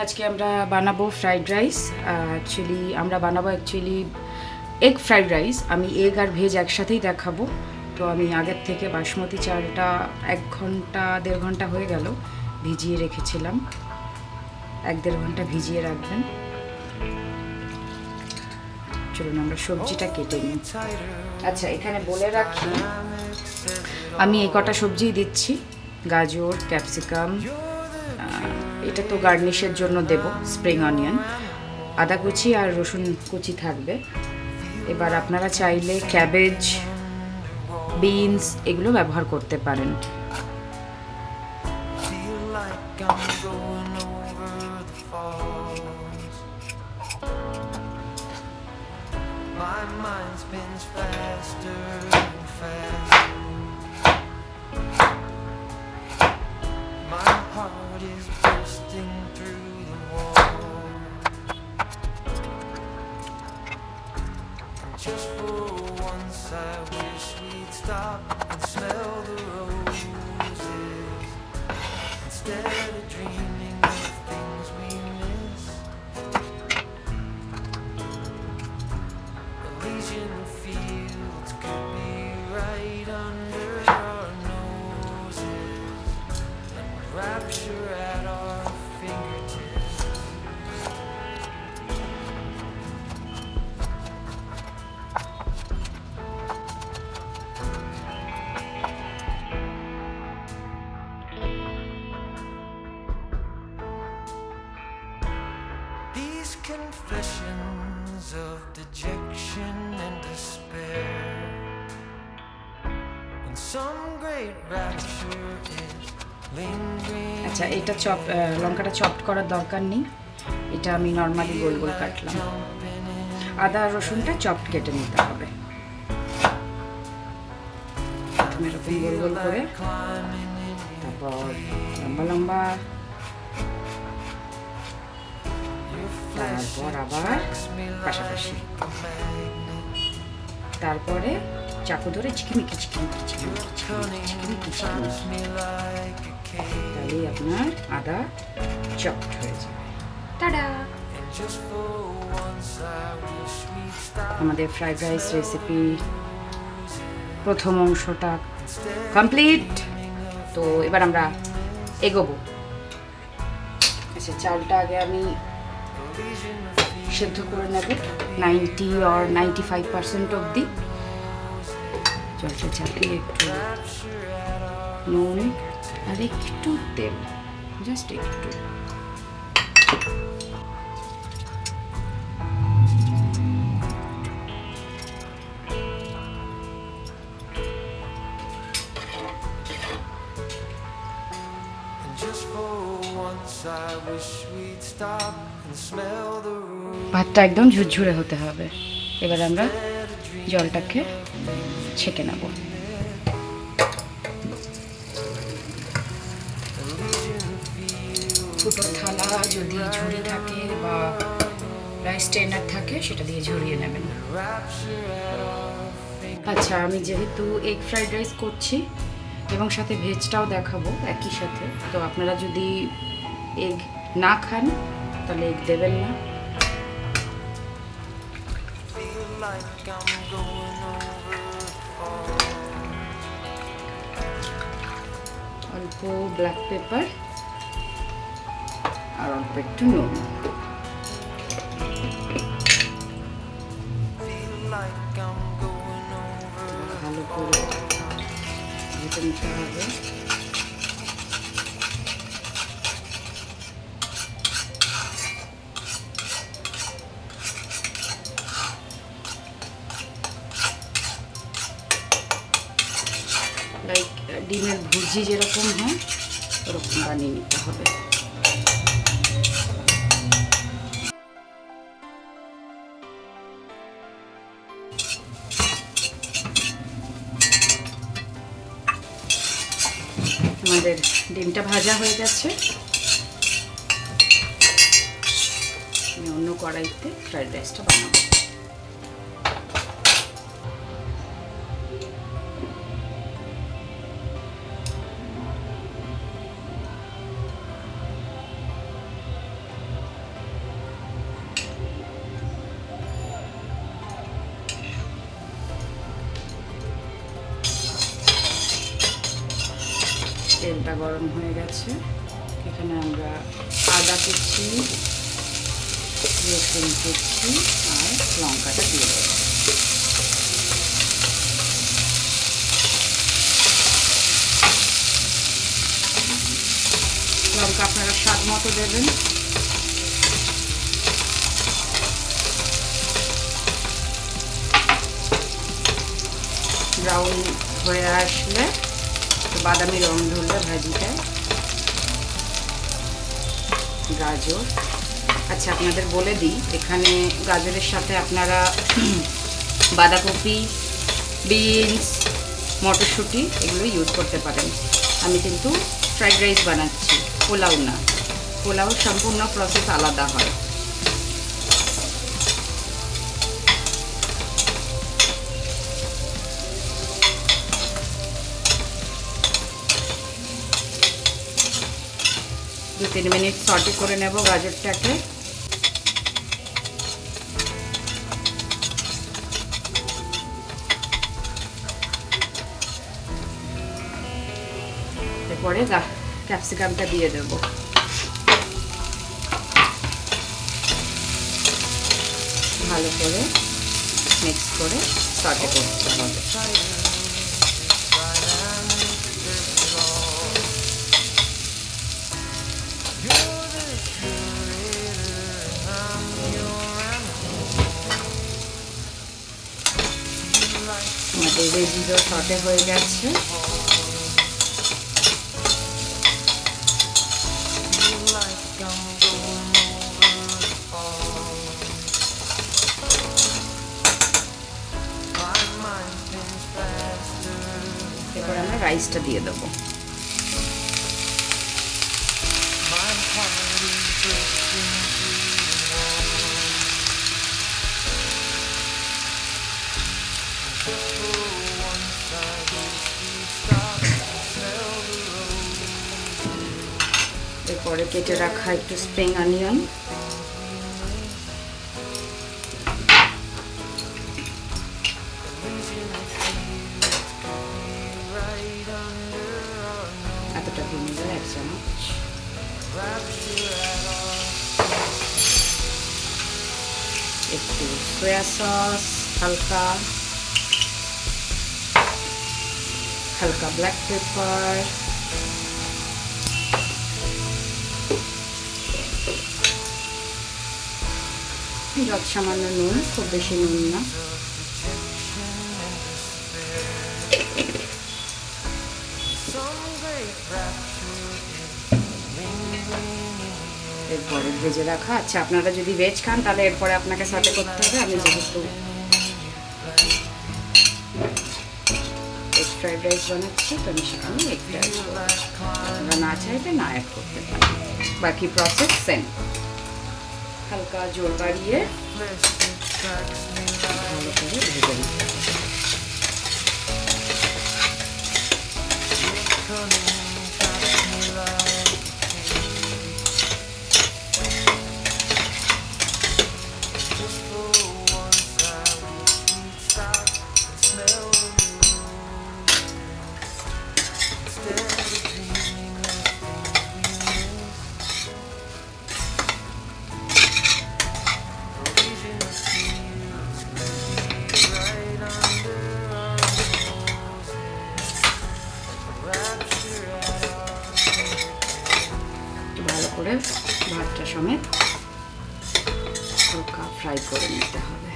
আজকে আমরা বানাবো ফ্রাইড রাইস। আমরা বানাবো এগ ফ্রাইড রাইস। আমি এগ আর ভেজ একসাথেই দেখাবো। তো আমি আগের থেকে বাসমতি চালটা 1-1.5 ঘন্টা হয়ে গেল ভিজিয়ে রেখেছিলাম। 1-1.5 ঘন্টা ভিজিয়ে রাখবেন। চলুন আমরা সবজিটা কেটে নিই। আচ্ছা, এখানে বলে রাখি আমি এই কটা সবজিই দিচ্ছি: গাজর, ক্যাপসিকাম, এটা তো গার্নিশের জন্য দেব, স্প্রিং অনিয়ন, আদা কুচি আর রসুন কুচি থাকবে। এবার আপনারা চাইলে ক্যাবেজ, বিনস এগুলো ব্যবহার করতে পারেন। Just for once I wish we'd stop and smell the roses instead of dreaming of things we miss. Elysian fields could be right under our noses and rapture at our fingertips. Confessions of dejection and despair, when some great rapture is lingering. আচ্ছা, এটা লঙ্কাটা chopped করার দরকার নেই, এটা আমি normally গোল গোল কাটলাম। আদা আর রসুনটা চপড কেটে নিতে হবে এরকম গোল গোল করে, তারপর লম্বা লম্বা, তারপর আবার পাশাপাশি, তারপরে চাকু ধরে চিকিমিকি চিকিমিকি চিকিমিকি চিকিমিকি চিকিমিকি, তাহলেই আপনার আদা চপড হয়ে যাবে। টাডা! আমাদের ফ্রাইড রাইস রেসিপি প্রথম অংশটা কমপ্লিট। তো এবার আমরা এগোবো। আচ্ছা, চালটা আগে আমি সেদ্ধ করে নেব 90 or 95% অবধি। জলটা চাপিয়ে একটু নুন আর একটু তেল, জাস্ট একটু। ভাতটা একদম ঝুরঝুরে হতে হবে। এবার আমরা জলটাকে ছেঁকে নেব। ফুটো থালা যদি ঝুড়ি থাকে বা রাইস স্ট্রেনার থাকে সেটা দিয়ে ঝরিয়ে নেবেন। আচ্ছা, আমি যেহেতু এগ ফ্রাইড রাইস করছি এবং সাথে ভেজটাও দেখাবো একই সাথে, তো আপনারা যদি এগ না খান তাহলে এগ দেবেন না। অল্প ব্ল্যাক পেপার আর অল্প একটু নুন। ভালো করে ভেজে নিতে হবে। লাইক ডিমের ভুর্জি যেরকম হয় ওরকম বানিয়ে নিতে হবে। আমাদের ডিমটা ভাজা হয়ে গেছে। আমি অন্য কড়াইতে ফ্রাইড রাইসটা বানাবো। তেলটা গরম হয়ে গেছে। এখানে আমরা আদা কুচি, রসুন কুচি আর লঙ্কাটা দিয়ে দেবো। লঙ্কা আপনারা স্বাদ মতো দেবেন। ব্রাউন হয়ে আসলে, বাদামি রং ধরলে ভাজিটায় গাজর, আচ্ছা আপনাদের বলে দিই, এখানে গাজরের সাথে আপনারা বাঁধাকপি, বিনস, মটরশুঁটি এগুলো ইউজ করতে পারেন। আমি কিন্তু ফ্রাইড রাইস বানাচ্ছি, পোলাও না। পোলাও সম্পূর্ণ প্রসেস আলাদা হয়। দু 3 মিনিট সটে করে নেব গাজরটাকে। এরপরে ক্যাপসিকামটা দিয়ে দেব। ভালো করে মিক্স করে সটে করতে হবে। আমাদের ভেজিও সটে হয়ে গেছে। এবার আমরা রাইসটা দিয়ে দেবো। এরপরে কেটে রাখা একটু স্প্রিং অনিয়ন, এতটা ভিনেগার 1 চামচ, একটু সয়া সস, হালকা ব্ল্যাক পেপার, যত সামান্য নুন, খুব বেশি নুন না। এরপরে ভেজে রাখা, আচ্ছা আপনারা যদি ভেজ খান তাহলে এরপরে আপনাকে সটে করতে হবে। আমি যেহেতু এগ ফ্রাইড রাইস বানাচ্ছি তো আমি সেখানে এগ ফ্রাইড আপনারা না চাইলে না অ্যাড করতে পারেন। বাকি প্রসেস সেম। হালকা জোর বাড়িয়ে ভালো করে ভেজে নিতে হবে। ভালো করে ভাতটা সমেত হালকা ফ্রাই করে নিতে হবে।